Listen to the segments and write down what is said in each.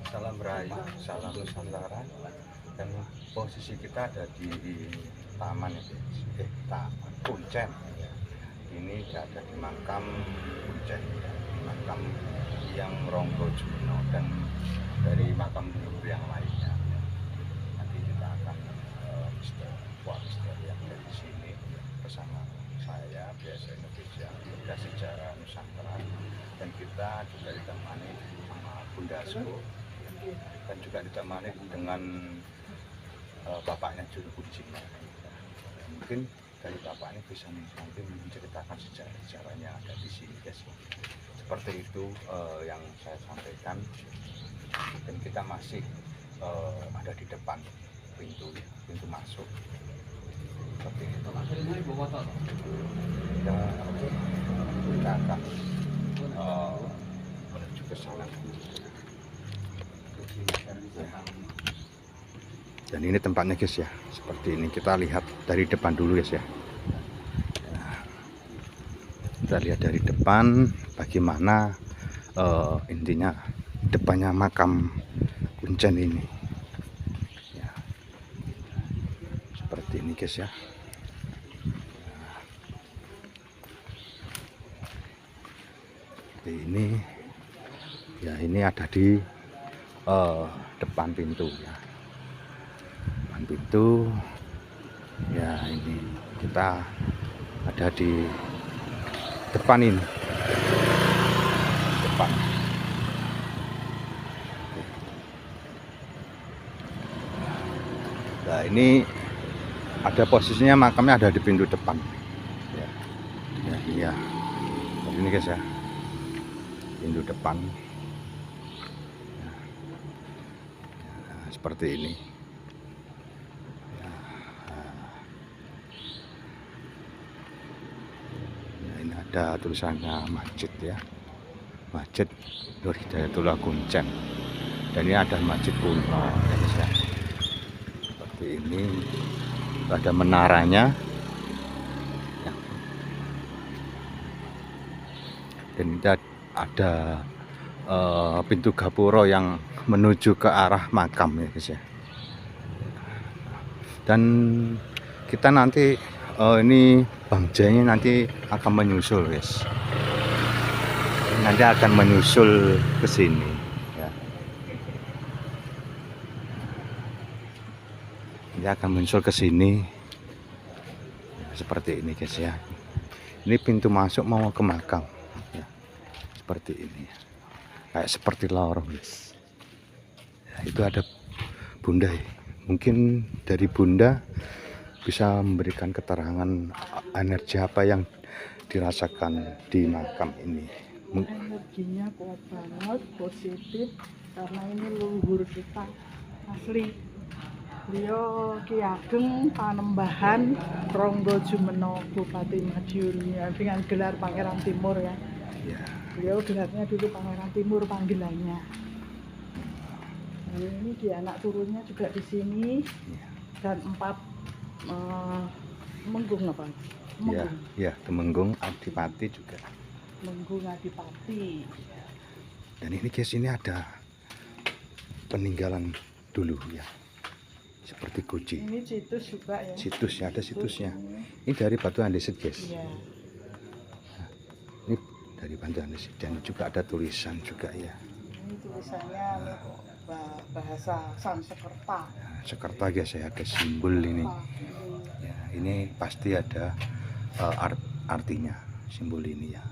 Salam Rayu, salam Nusantara, dan posisi kita ada di taman taman Kuncen. Ini ada di makam Kuncen, makam yang Ronggo Juwono, dan dari makam leluhur yang lainnya. Nanti kita akan yang dari sini bersama saya biasa Indonesia Bunda Sejarah Nusantara, dan kita juga ditemani sama Bunda Asko, dan juga ditemani dengan bapaknya juru kuncinya. Mungkin dari bapaknya bisa nanti menceritakan sejarah-sejarahnya ada di sini, guys. Seperti itu yang saya sampaikan, dan kita masih ada di depan pintu masuk. Seperti itu. Kita akan menuju ke sana. Dan ini tempatnya, guys, ya. Seperti ini, kita lihat dari depan dulu, guys, ya. Kita lihat dari depan bagaimana intinya depannya makam Kuncen ini, ya. Seperti ini, guys, ya. Seperti ini, ya. Ini ada di depan pintu, ya. Depan pintu, ya. Ini kita ada di depan ini, depan. Nah, ini ada posisinya makamnya ada di pintu depan, ya. Ya, iya. Ini, guys, ya, pintu depan, ya. Nah, seperti ini. Ada tulisannya masjid, ya, Masjid Nur Hidayatullah Kuncen, dan ini ada masjid kuno, ya, guys, ya. Seperti ini, ada menaranya, ya. Dan ini ada pintu gapura yang menuju ke arah makam, ya, guys, ya. Dan kita nanti ini Bang Jai nanti akan menyusul, guys. Nanti akan menyusul ke sini, ya. Dia akan menyusul ke sini, ya, seperti ini, guys, ya. Ini pintu masuk mau ke makam, ya. Seperti ini, kayak seperti lorong, guys. Ya, itu ada Bunda, ya. Mungkin dari Bunda bisa memberikan keterangan energi apa yang dirasakan di makam ini. Energinya kuat banget, positif, karena ini leluhur kita asli. Beliau Ki Ageng Panembahan Ronggo Juwono Bupati Madiun, ya, dengan gelar Pangeran Timur, ya. Ya. Beliau gelarnya dulu Pangeran Timur panggilannya. Nah, ini di anak turunnya juga di sini, Ya. dan 4 Temenggung apa? Ya, ya, Temenggung Adipati juga. Temenggung Adipati. Dan ini, guys, ini ada peninggalan dulu, ya. Seperti guci. Ini situs juga, ya. Situs, ya, ada situsnya. Ini dari batu andesit, guys. Iya. Nah, ini dari batu andesit, dan juga ada tulisan juga, ya. Ini tulisannya bahasa Sanskerta. Sekerta, guys, ya, ada simbol ini. Ya, ini pasti ada artinya simbol ini, ya.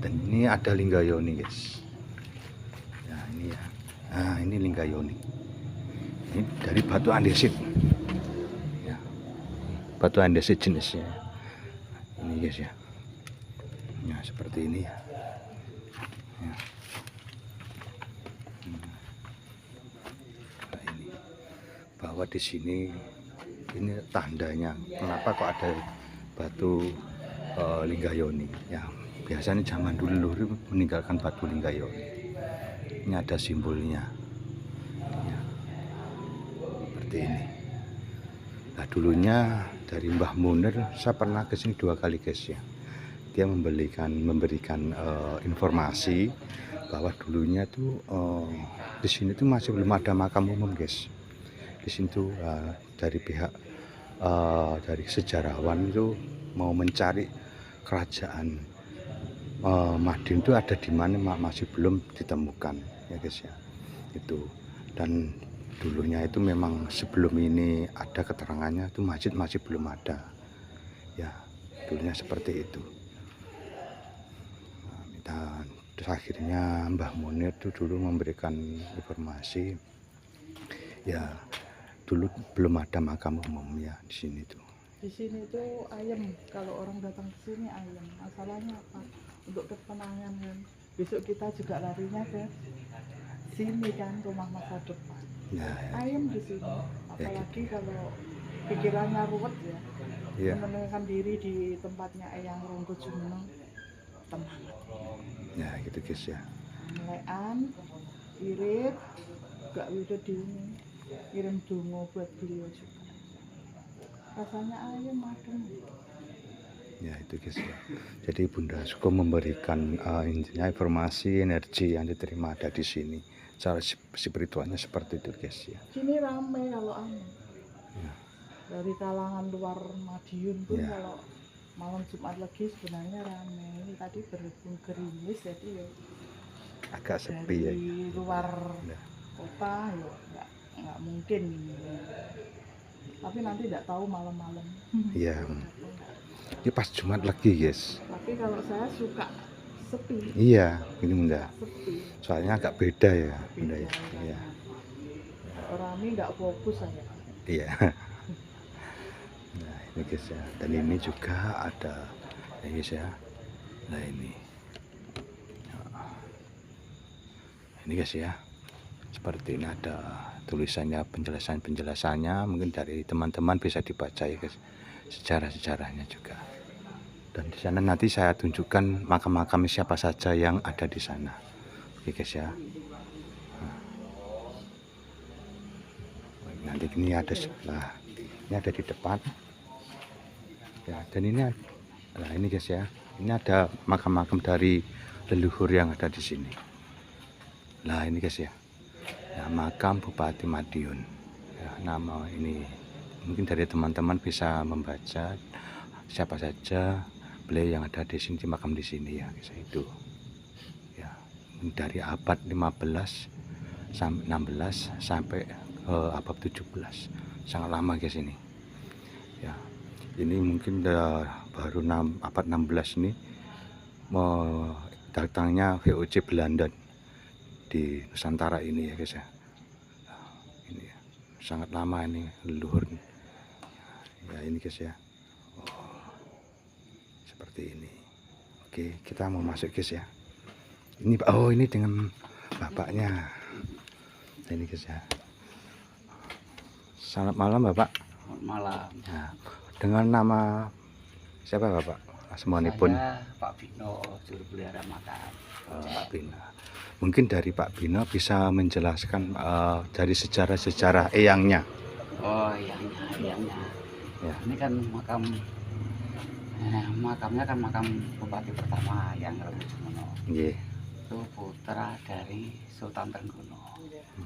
Dan ini ada Linggayoni, guys. Ya, ini, ya. Nah, ini Linggayoni. Ini dari batu andesit, ya. Batu andesit jenisnya. Ini, guys, ya. Ya, seperti ini, ya. Ya. Nah, ini bahwa di sini ini tandanya kenapa kok ada batu Linggayoni, ya. Biasanya zaman dulu meninggalkan batu Linggayoni. Ini ada simbolnya, ya. Seperti ini. Nah, dulunya dari Mbah Munir saya pernah ke sini 2 kali, guys, ya. dia memberikan informasi bahwa dulunya tuh di sini tuh masih belum ada makam umum, guys. Di sini tuh dari pihak dari sejarawan itu mau mencari kerajaan Madiun itu ada di mana masih belum ditemukan, ya guys ya. Itu, dan dulunya itu memang sebelum ini ada keterangannya itu masjid masih belum ada, ya dulunya seperti itu. Dan terus akhirnya Mbah Munir itu dulu memberikan informasi, ya dulu belum ada makam umum ya di sini tuh. Di sini tuh ayam, kalau orang datang ke sini ayam. Masalahnya apa? Untuk ketenangan kan. Besok kita juga larinya ke sini kan, rumah masa depan. Ya, Ayam di sini. Apalagi kalau pikirannya ruwet ya. ya. Menenangkan diri di tempatnya Eyang Ronggo Jumeneng, tenang. Ya gitu guys ya. Melekan, irit, gak udah diuni, kirim dongo buat beliau juga. Rasanya ayam adem. Ya itu guys ya. Jadi Bunda Suko memberikan intinya informasi energi yang diterima ada di sini. Cara spiritualnya seperti itu guys ya. Sini rame kalau anu. Ya. Dari kalangan luar Madiun pun Ya. kalau malam Jumat Legi sebenarnya rame. Ini tadi berhubung gerimis jadi ya Agak sepi ya. dari luar Ya. kota ya nggak mungkin ini. Tapi nanti tidak tahu malam-malam. Iya. Ini pas Jumat Legi guys. Tapi kalau saya suka sepi. Iya, ini Bunda. Sepi. Soalnya agak beda ya Bunda ya. Iya. Orang ini nggak fokus saya. Iya. Nah ini guys ya. Dan ini juga ada ya guys ya. Nah ini. Ini guys ya. Seperti ini ada tulisannya, penjelasannya mungkin dari teman-teman bisa dibaca ya guys. Sejarah-sejarahnya juga. Dan di sana nanti saya tunjukkan makam-makam siapa saja yang ada di sana. Oke guys ya. Nanti ini ada sebelah, ini ada di depan. Ya, dan ini nah ini guys ya. Ini ada makam-makam dari leluhur yang ada di sini. Nah, ini guys ya. Nah, makam Bupati Madiun. Ya, nama ini mungkin dari teman-teman bisa membaca siapa saja beliau yang ada di sini, makam di sini ya guys itu. Ya, dari abad 15 sampai 16 sampai abad 17. Sangat lama guys ini. Ya. Ini mungkin baru abad 16 ini datangnya VOC Belanda di Nusantara ini ya guys ya. Ini ya. Sangat lama ini leluhur. Ya ini guys ya. Seperti ini. Oke, kita mau masuk guys ya. Ini ini dengan bapaknya. Nah, ini guys ya. Selamat malam Bapak. Selamat malam. Nah, dengan nama siapa Bapak? Semuanya Saya Pak Bino, juru pelihara makam. Pak Bino. Mungkin dari Pak Bino bisa menjelaskan dari sejarah-sejarah eyangnya. Oh, eyangnya. Ya. Ini kan makamnya kan makam Bupati pertama yang Ronggo Jumeneng. Nggih. Itu putra dari Sultan Trenggono,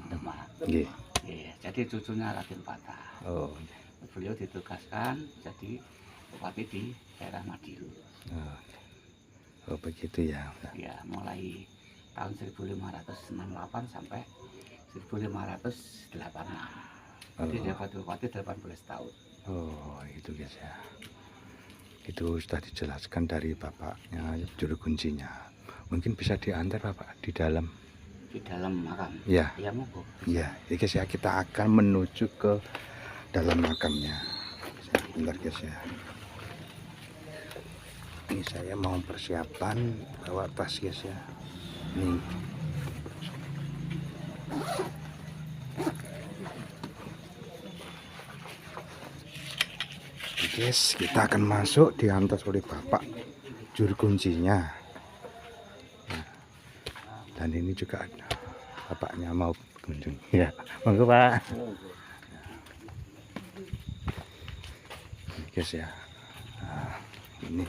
Demak. Nggih. Iya, jadi cucunya Raden Patah. Oh. Beliau ditugaskan jadi bupati di daerah Madiun. Oh, begitu ya. Ya, mulai tahun 1568 sampai 1586. Jadi dapat bupati 18 tahun. Oh, itu guys ya. Itu sudah dijelaskan dari bapaknya, juru kuncinya. Mungkin bisa diantar Bapak di dalam. Di dalam makam. Ya. Ya, monggo. Ya, ya guys ya, kita akan menuju ke dalam makamnya. Bentar guys ya. Ini saya mau persiapan bawa tas guys ya. Nih. Guys, kita akan masuk diantar oleh Bapak juru kuncinya. Nah, dan ini juga ada bapaknya mau berkunjung. Ya, monggo Pak. Ini guys ya. Nah, ini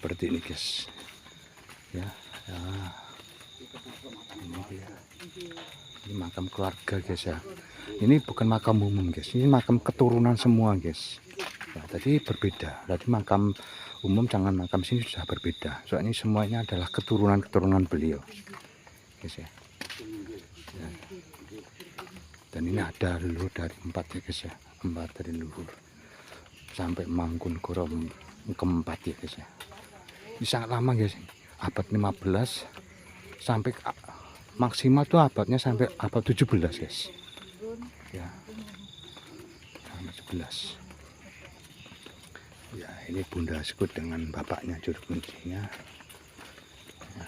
seperti ini guys ya, ya. Ini dia, ini makam keluarga guys ya, ini bukan makam umum guys, ini makam keturunan semua guys. Nah, tadi berbeda, tadi makam umum dengan makam sini sudah berbeda, soalnya semuanya adalah keturunan beliau guys ya. Ya. Dan ini ada leluhur dari 4 ya guys ya, 4 dari leluhur sampai Mangkunegara keempat ya guys ya. Ini sangat lama guys, abad 15 sampai maksimal tuh abadnya sampai abad 17 guys ya, sampai 11 ya. Ini Bunda Sekut dengan bapaknya juru kuncinya ya.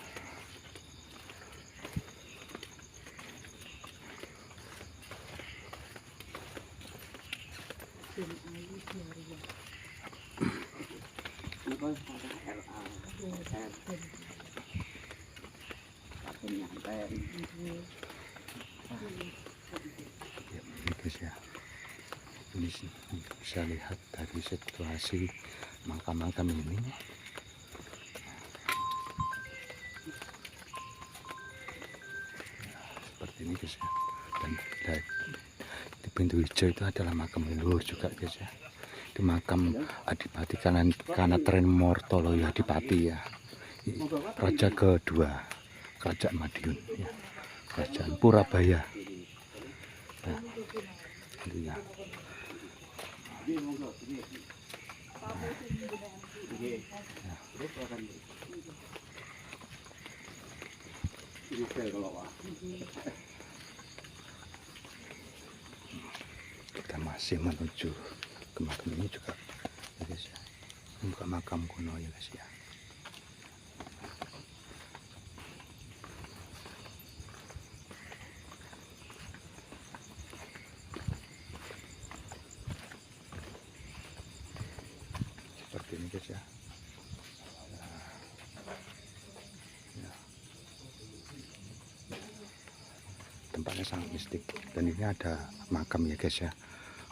Ya, ini guys ya, ini bisa lihat dari situasi makam-makam ini ya, seperti ini guys ya. Dan di pintu hijau itu adalah makam leluhur juga guys ya, di makam Adipati Kanatren Mortoloyo Adipati ya, raja kedua kerajaan Madiun ya, kerajaan Purabaya. Nah, itu ya. Kita masih menuju ke makam ini juga ya guys ya. Ini bukan makam kuno ya guys ya. Seperti ini guys ya. Ya. Tempatnya sangat mistik, dan ini ada makam ya guys ya,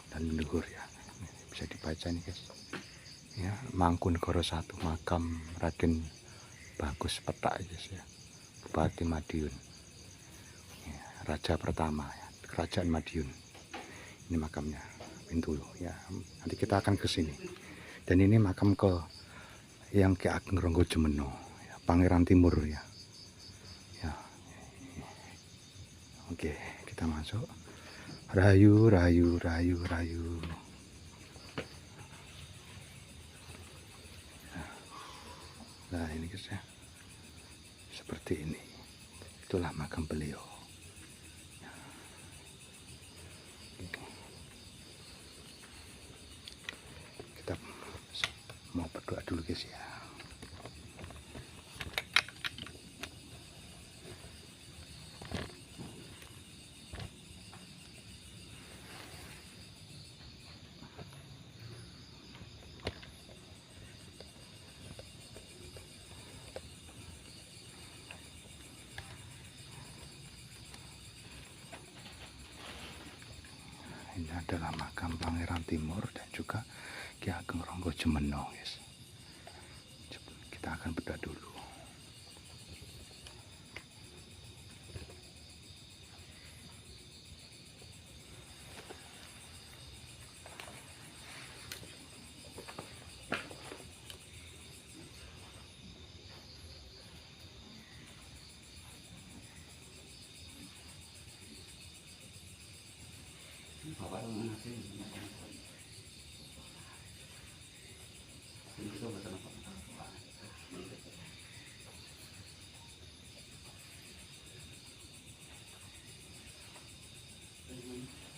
dan leluhur ya, bisa dibaca nih guys ya, Mangkunegara 1, makam Raden Bagus Petak guys ya, Bupati Madiun ya, raja pertama ya, kerajaan Madiun. Ini makamnya, pintu ya, nanti kita akan ke sini. Dan ini makam yang Ki Ageng Ronggojemeno ya, Pangeran Timur ya. Ya. Oke, kita masuk. Rahayu, rahayu, rahayu, rahayu. Nah, ini guys ya, seperti ini. Itulah makam beliau. Kita mau berdoa dulu guys ya. Ini adalah makam Pangeran Timur dan juga Ki Ageng Ronggojemeno guys. Kita akan berdoa dulu.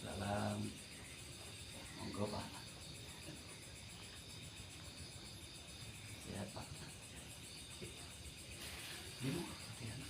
Dalam monggo Pak. Sehat Pak. Ini latihan.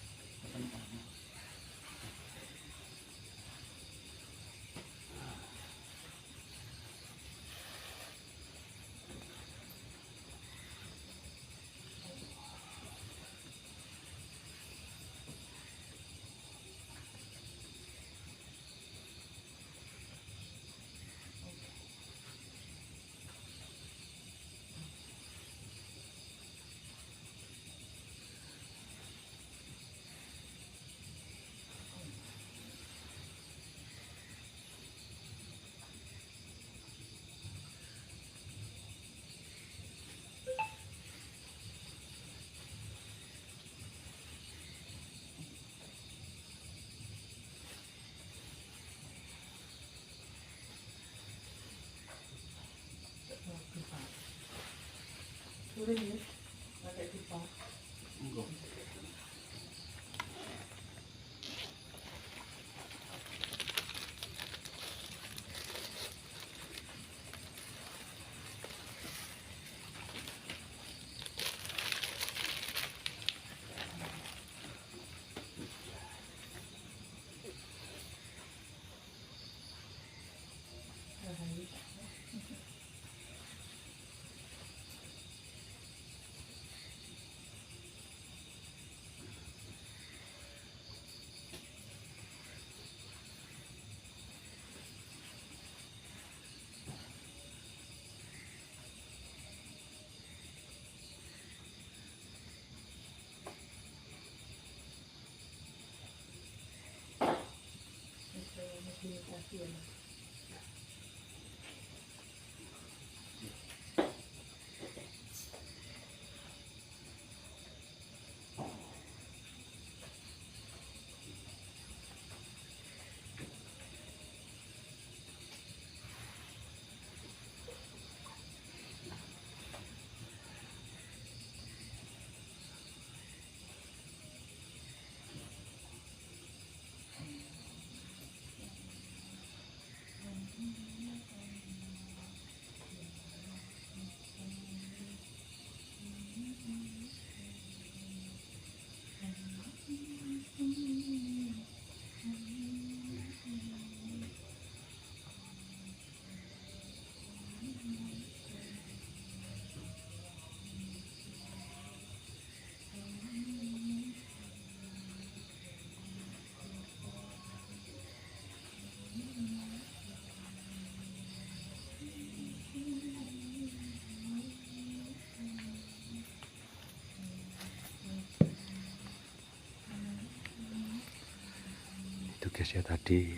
guys ya, tadi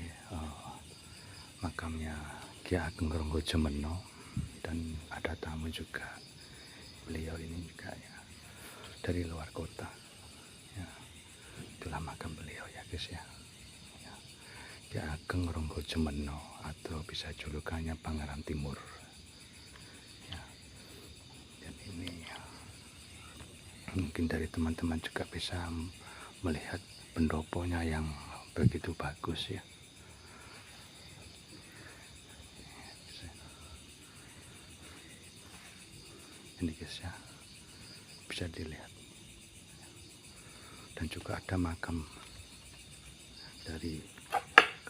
makamnya Ki Ageng Ronggojemeno, dan ada tamu juga. Beliau ini juga ya dari luar kota ya. Itulah makam beliau ya guys ya, Ki Ageng Ronggojemeno, atau bisa julukannya Pangeran Timur ya. Dan ini ya, mungkin dari teman-teman juga bisa melihat pendoponya yang begitu bagus ya. Ini guys ya, bisa dilihat. Dan juga ada makam dari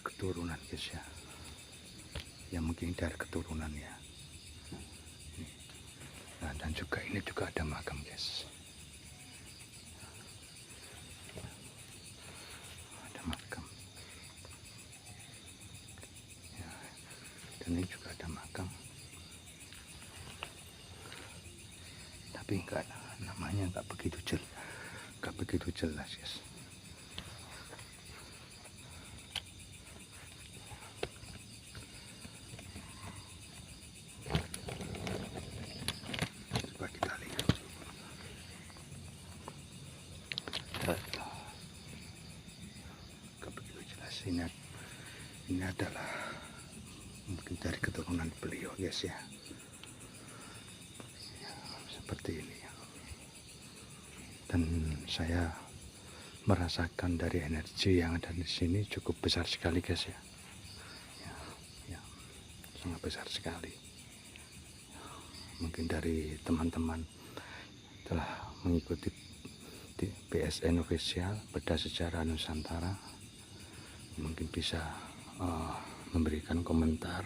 keturunan guys ya, yang mungkin dari keturunan ya. Nah, dan juga ini juga ada makam guys, ada makam ya. Dan ini juga ada makam, tapi enggak, namanya enggak begitu jelas guys. Coba kita lihat. Enggak begitu jelas. Ini adalah mungkin dari keturunan beliau guys ya. Seperti ini ya. Dan saya merasakan dari energi yang ada di sini cukup besar sekali guys ya. Ya, sangat besar sekali. Mungkin dari teman-teman telah mengikuti di BSN Official Bedah Sejarah Nusantara, mungkin bisa memberikan komentar.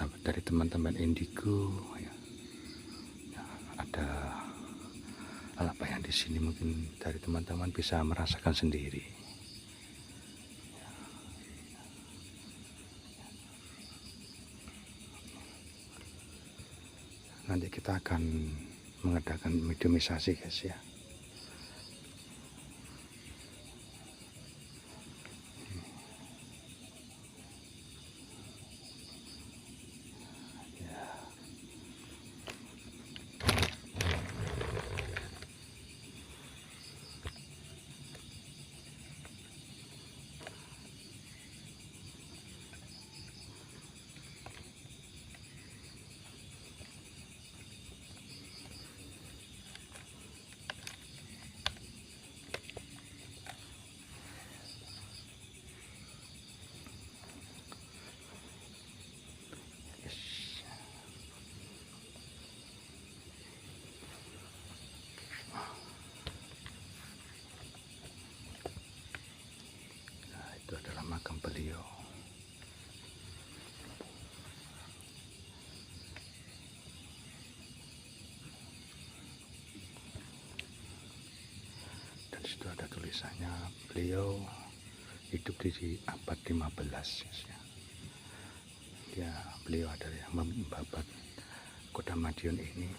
Nah, dari teman-teman Indigo ya, ada hal apa yang di sini, mungkin dari teman-teman bisa merasakan sendiri. Nanti kita akan mengadakan mediumisasi guys ya. Itu adalah makam beliau. Dan situ ada tulisannya, beliau hidup di abad 15 ya. Beliau adalah yang membabat kota Madiun ini.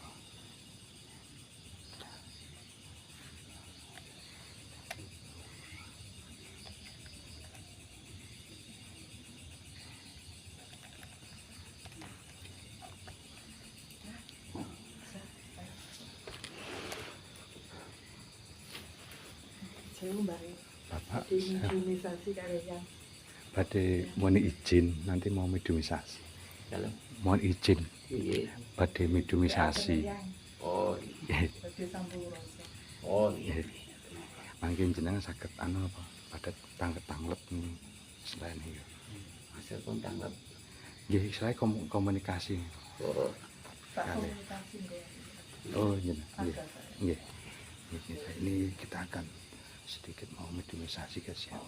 Jauh mbak, Bapak mediumisasi karya. badai mohon izin, nanti mau mediumisasi. Kalau Mohon izin iya. badai mediumisasi. Oh iya. Bagi Sambung Rosa. Oh iya. Mungkin jenengan sakit anu apa pada tanglet selain itu. Hasil pun tanggap. Nggih, saya komunikasi. Oh Tak Kali. komunikasi mbak. Oh, nggih. Ada. Nggih. Ini kita akan sedikit mau mediumisasi guys ya.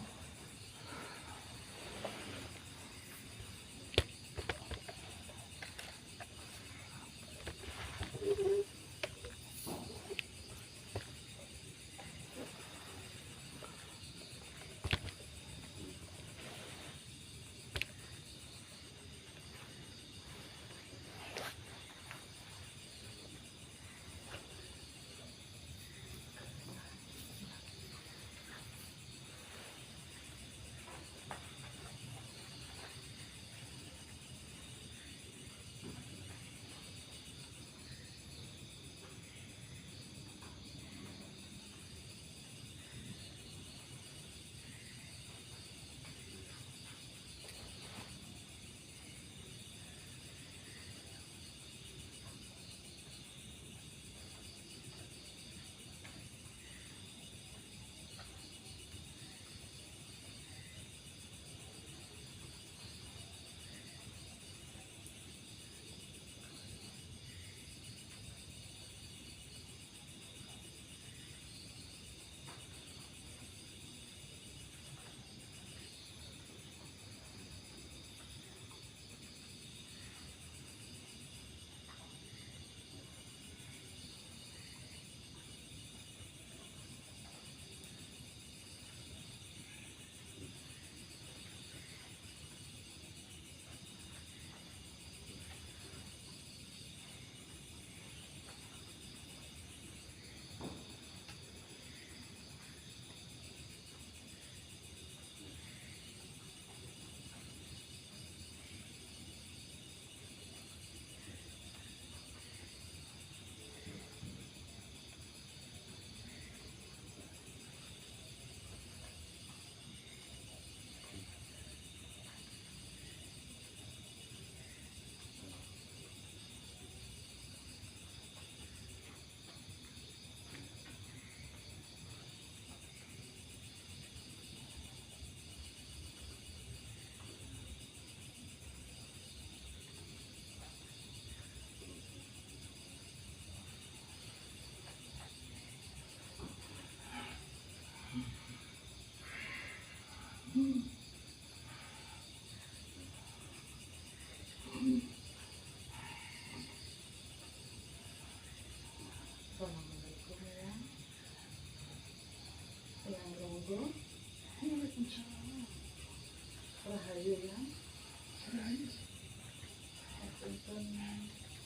wonten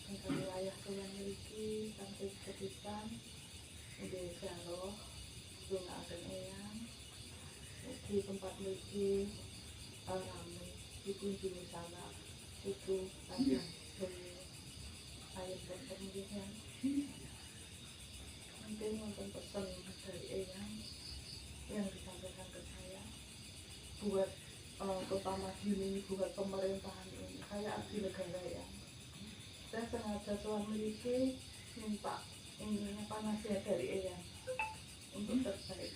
ing wilayah kula mriki kanthi sepisan nggih jaloh dongaaken eyang ugi tempat mriki rame dikunjungi sana itu panjang ayat wonten nggih ya. Mungkin wonten pesan dari eyang yang disampaikan ke saya buat Kota Madiun ini, buat pemerintahan ini. Saya abdi negara ya. Saya sengaja soal memiliki minta ini apa nasihat dari eyang untuk terbaik.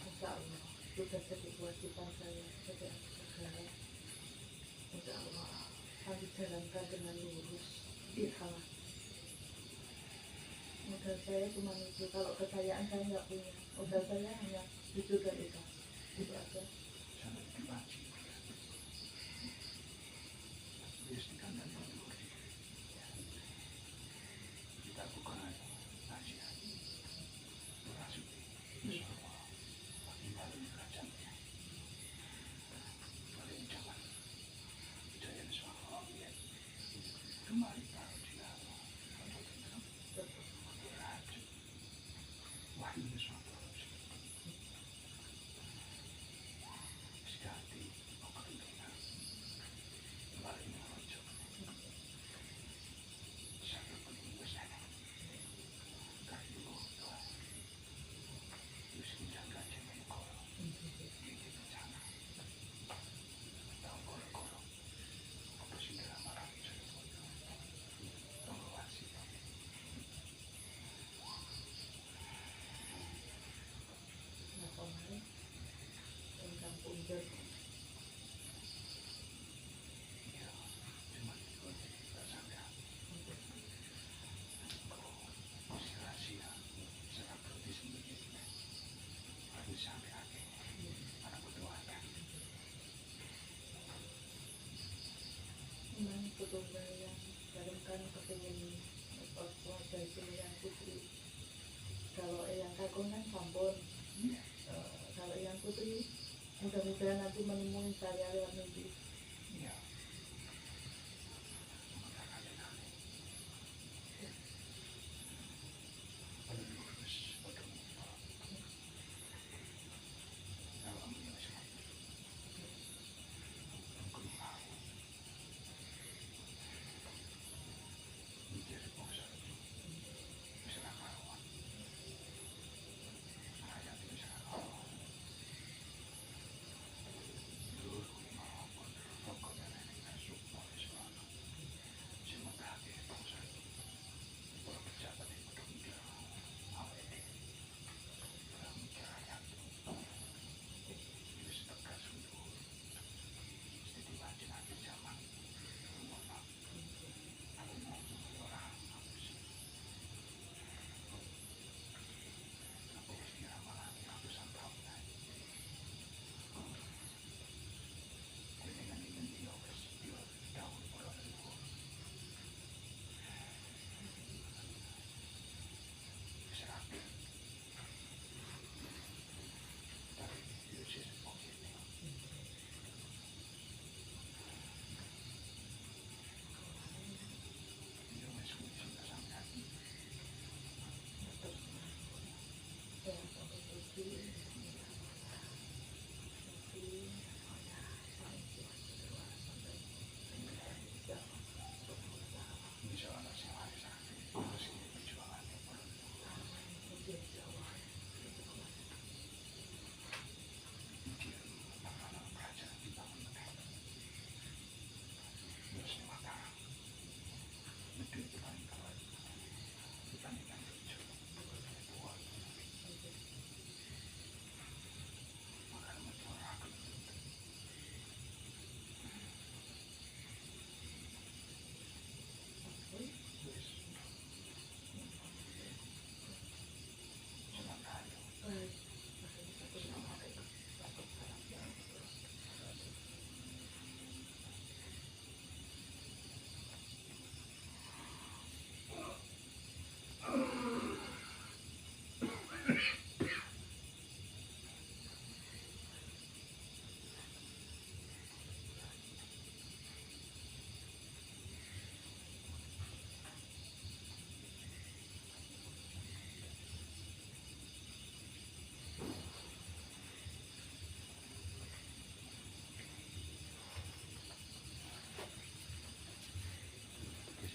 Insya Allah sudah jadi kewajiban saya sebagai abdi negara. Insya Allah akan dijalankan dengan lurus, ikhlas. Modal saya cuma itu, kalau kekayaan saya nggak punya. Modal saya hanya jujur dan ikhlas. Itu aja. Nah, kemarin tentang punjer memang ketunggal yang dalam kan kepingin keluarga itu yang putri. Kalau yang kagungan sampun, kalau yang putri mudah-mudahan nanti menemui saya lewat mimpi.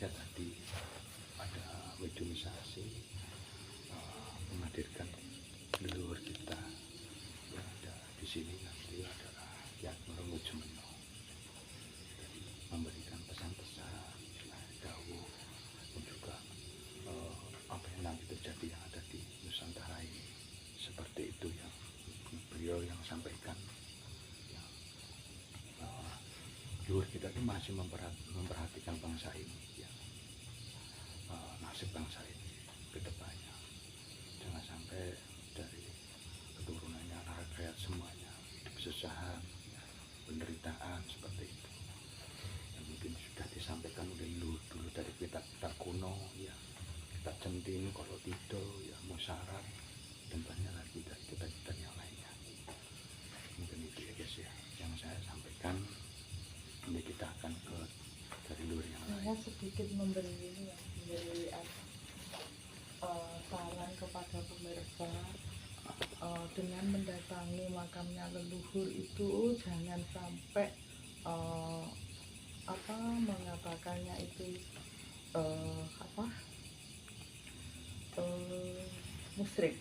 ya tadi ada medomisasi menghadirkan leluhur kita yang ada di sini. Nanti adalah Kyat Ronggojemono memberikan pesan-pesan dawuh dan juga apa yang nanti terjadi yang ada di Nusantara ini, seperti itu yang beliau yang sampaikan ya, bahwa leluhur kita itu masih memperhatikan bangsa ini ya, nasib bangsa ini ke depannya, jangan sampai dari keturunannya rakyat semuanya kesusahan ya, penderitaan seperti itu yang mungkin sudah disampaikan oleh leluhur dulu dari kitab-kitab kuno ya, kitab centin, kalau tidak ya musyarat dan banyak lagi dari kitab-kitab yang lainnya. Mungkin itu ya guys ya yang saya sampaikan. Ini kita akan ke dari leluhur yang lain. Saya sedikit memberi saran kepada pemirsa, dengan mendatangi makamnya leluhur itu jangan sampai mengatakannya itu musyrik.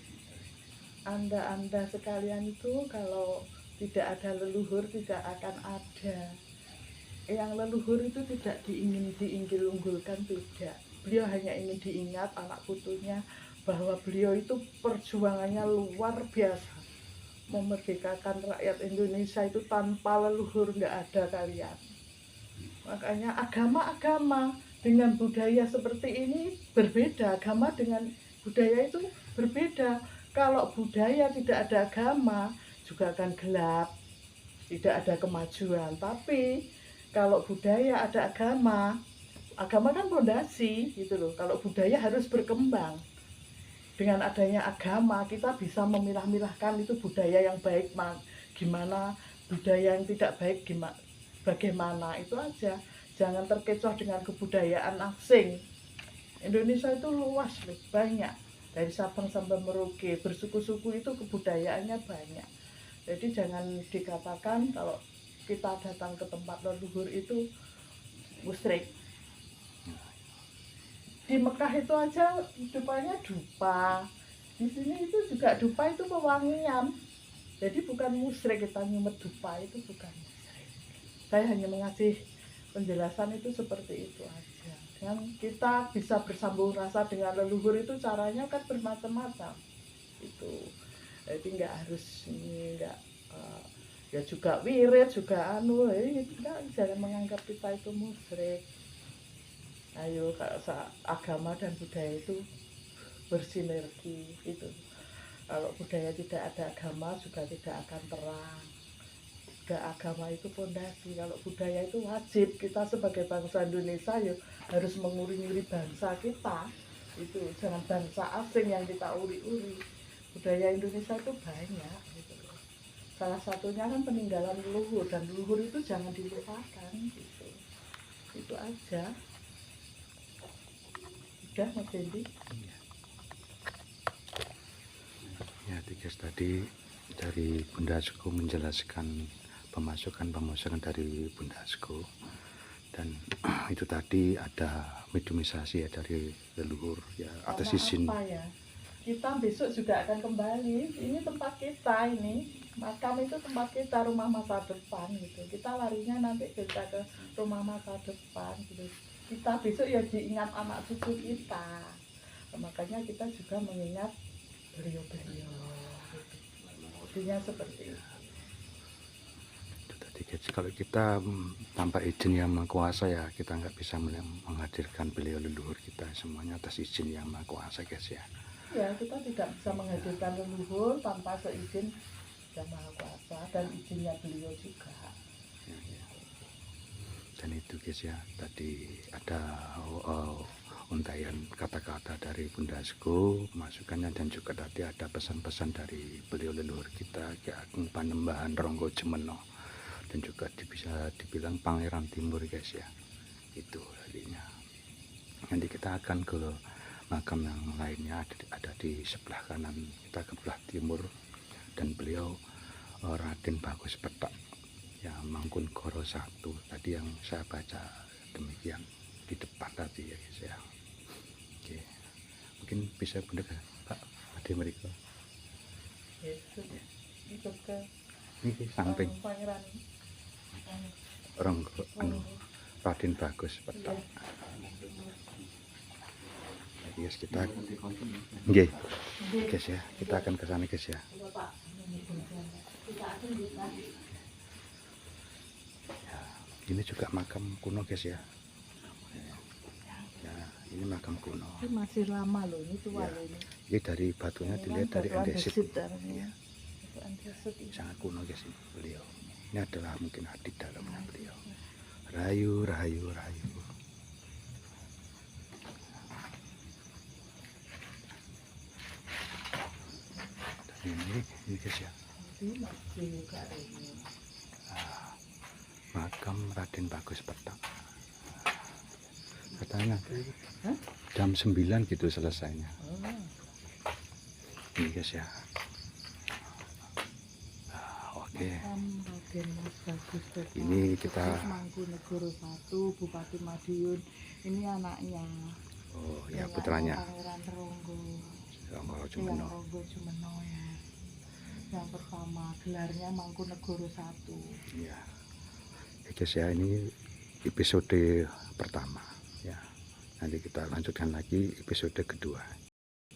Anda sekalian itu kalau tidak ada leluhur tidak akan ada. Yang leluhur itu tidak diunggulkan, tidak. Beliau hanya ingin diingat anak putunya bahwa beliau itu perjuangannya luar biasa memerdekakan rakyat Indonesia itu tanpa leluhur nggak ada kalian. Makanya agama-agama dengan budaya seperti ini berbeda, agama dengan budaya itu berbeda. Kalau budaya tidak ada agama juga akan gelap, tidak ada kemajuan. Tapi kalau budaya ada agama, agama kan fondasi gitu loh. Kalau budaya harus berkembang. Dengan adanya agama kita bisa memilah-milahkan itu budaya yang baik gimana, budaya yang tidak baik gimana, bagaimana, itu aja. Jangan terkecoh dengan kebudayaan asing. Indonesia itu luas loh, banyak. Dari Sabang sampai Merauke, bersuku-suku itu kebudayaannya banyak. Jadi jangan dikatakan kalau kita datang ke tempat leluhur itu musyrik. Di Mekah itu aja dupannya dupa, di sini itu juga dupa itu pewangian. Jadi bukan musyrik kita nyumet dupa, itu bukan musyrik. Saya hanya mengasih penjelasan itu seperti itu aja. Dan kita bisa bersambung rasa dengan leluhur itu caranya kan bermacam-macam. Itu jadi nggak harus ya juga wirid juga jangan menganggap kita itu musyrik. Ayo agama dan budaya itu bersinergi itu. Kalau budaya tidak ada agama juga tidak akan terang. Agama itu fondasi, kalau budaya itu wajib. Kita sebagai bangsa Indonesia ya harus menguri-uri bangsa kita. Itu jangan bangsa asing yang kita uri-uri. Budaya Indonesia itu banyak gitu. Salah satunya kan peninggalan leluhur, dan leluhur itu jangan dilupakan gitu. Itu aja. Udah Mas Dendi? Ya, guys, tadi dari Bunda Asko menjelaskan pemasukan dari Bunda Asko, dan itu tadi ada medomisasi ya dari leluhur ya atas izin. Ya? Kita besok juga akan kembali. Ini tempat kita, ini makam itu tempat kita, rumah masa depan gitu. Kita larinya nanti kita ke rumah masa depan gitu. Kita besok ya diingat anak cucu kita. Makanya kita juga mengingat beliau-beliau gitu. Intinya seperti itu. Kalau kita tanpa izin yang Maha Kuasa ya kita nggak bisa menghadirkan beliau leluhur kita semuanya atas izin yang Maha Kuasa guys ya. Ya, kita tidak bisa menghadirkan leluhur tanpa seizin yang Maha Kuasa dan izinnya beliau juga. Dan itu guys ya, tadi ada untaian kata-kata dari Bunda Asko masukannya, dan juga tadi ada pesan-pesan dari beliau leluhur kita Ki Ageng Panembahan Ronggojemono, dan juga bisa dibilang Pangeran Timur guys ya. Itu tadinya. Nanti kita akan ke makam yang lainnya, ada di sebelah kanan kita ke sebelah timur, dan beliau Raden Bagus Petak ya, Mangkunegara 1 tadi yang saya baca demikian di depan. tadi ya guys ya. Oke, mungkin bisa bener Pak Ade mereka Ikut ke ini samping pangeran orang anu Raden Bagus Petak. Jadi guys kita nggih guys ya, kita akan ke sana guys ya. Ya, ini juga makam kuno guys ya. Ya, ini makam kuno. ini masih lama loh, ini tua Ya. loh ini. Ini dari batunya dilihat dari andesit. Ya. Andesit ini. Sangat kuno guys ini beliau. Ini adalah mungkin di dalamnya beliau. Rahayu, rahayu, rahayu. Dan ini guys ya. Ini masih juga ini. Makam Raden Bagus Petak. Katanya Hah? jam 9 gitu selesainya. Oh. Ini guys ya. Oke. Raden Mas Bagus Petak. Ini kita- Mangkunegoro 1, Bupati Madiun. Ini anaknya. Oh ya Anaknya putranya. Pangeran Ronggo. Ronggo Yang Jumeno. Ronggo Jumeno ya. Yang pertama gelarnya Mangkunegoro 1. Ya. Ya guys ya, ini episode pertama ya. Nanti kita lanjutkan lagi episode kedua.